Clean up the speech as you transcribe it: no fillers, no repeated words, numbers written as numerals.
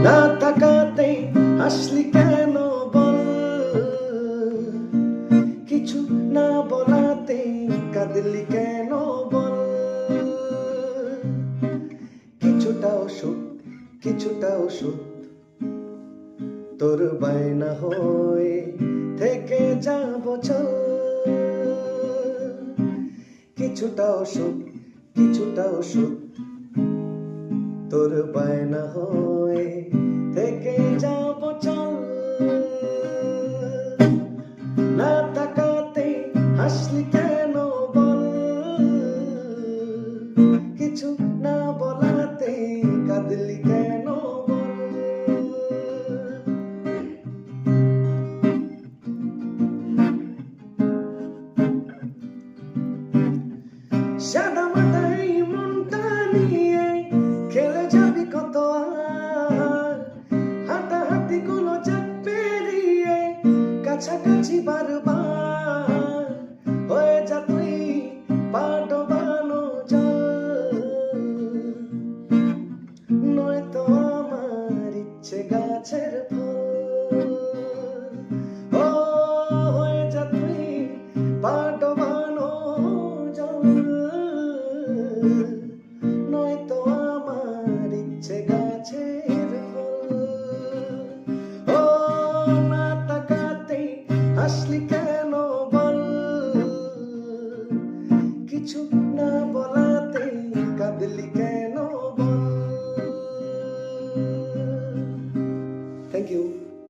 না তাকাতে হাসলি কেন বল, কিছু না বলাতে কাঁদলি কেন বল। কিছুটা ওষুধ কিছুটা ওষুধ তোর বায়না হয়ে থেকে যাব চল। কিছুটা ওষুধ তোর বায়না হয়ে থেকে যাব চল। না তাকাতে হাসলি